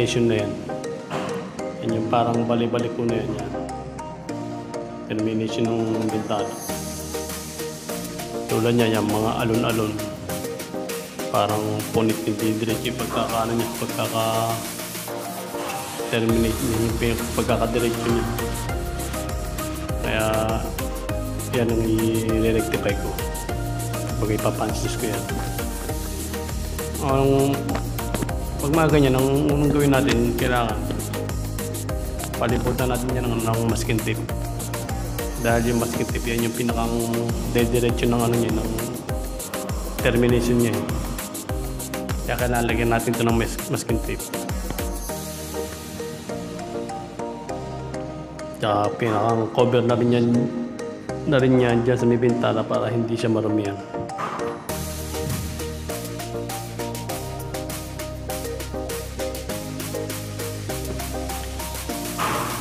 termination na yan. Yan yung parang bali-balik ko na yan. Termination ng bintana. Tulad niya yung mga alon-alon. Parang punit hindi diretso yung pagkakaano niya, pagkaka-terminate niya, yung pagkakadiretso niya. Kaya yan ang i-rectify ko pag ipapansis ko yan. Pag mga ganyan, ang unang gawin natin, kailangan palibutan natin yan ng masking tape. Dahil yung masking tape yan yung pinakang dediretso ng ano niya, ng termination niya. Kaya kailangan lagyan natin ito ng masking tape. Tsaka pinakang cover na rin yan dyan sa may bintana para hindi siya marumihan.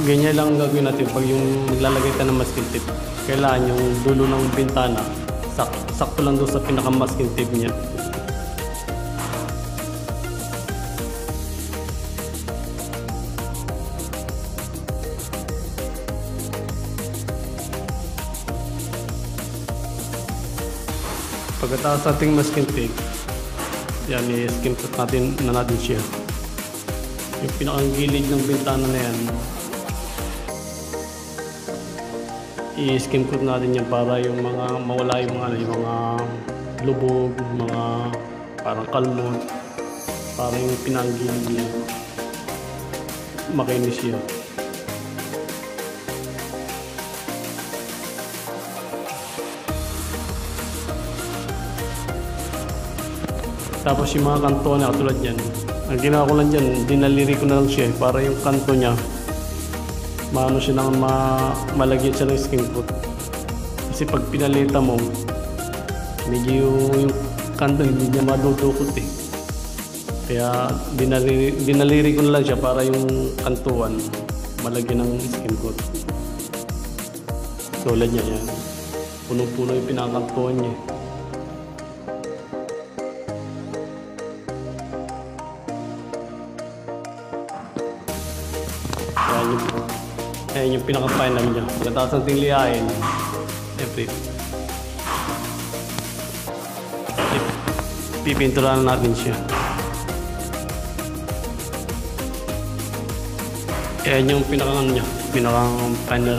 Ganyan lang ang gagawin natin pag yung maglalagay tayo ng masking tape. Kailangan yung dulo ng bintana sakto lang doon sa pinaka masking tape niya. Pagkatapos sa ating masking tape, yan, i-skim coat natin siya. Yung pinakang gilid ng bintana na yan, i-skim coat natin yan para yung mga mawala yung mga lubog, mga parang kalmot, para yung pinakang gilid niya makinis siya. Tapos yung mga kanto na katulad yan, ang ginawa ko lang dyan, dinaliri ko na lang siya para yung kanto niya maano siya nang malagyan siya ng skim coat. Kasi pag pinalita mo, medyo yung kanto hindi niya madudukot eh. Kaya dinaliri ko na lang siya para yung kantuan malagyan ng skim coat. Tulad niya yan, punong-puno yung pinakantuan niya. Ayan yung pinaka-final niya. Pagkatapos natin liyain, pipinturahan natin siya. Ayan yung pinaka-ano niya, pinaka-final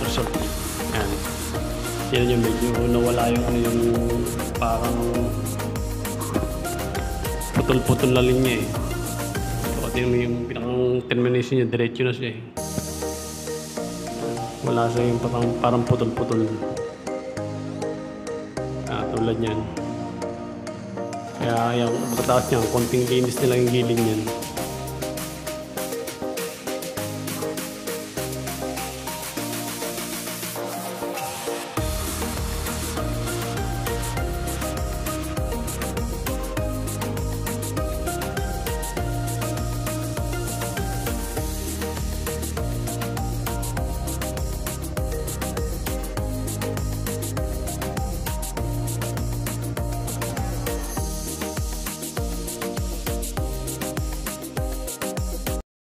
result niya. Ayan. Yan yung medyo nawala yung parang putol-putol na linya eh. So, yung pinaka-termination niya, diretso na siya eh. Wala siya yung parang putol-putol. Tulad yan. Kaya yung pagkatapos niya, konting linis nila yung gilid niyan.